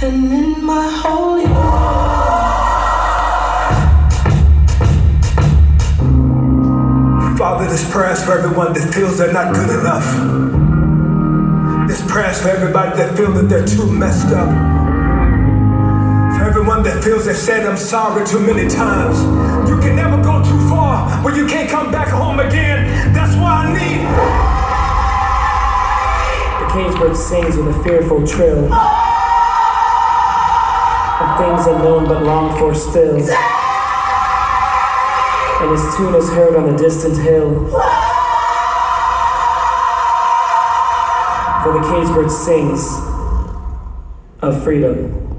and in my holy Father, this prayer is for everyone that feels they're not good enough. This prayer is for everybody that feels that they're too messed up. For everyone that feels they said I'm sorry too many times. You can never go too far where you can't come back home again. That's why I need. The cage bird sings with a fearful trill of things unknown but longed for still. And his tune is heard on the distant hill. For the cage bird sings of freedom.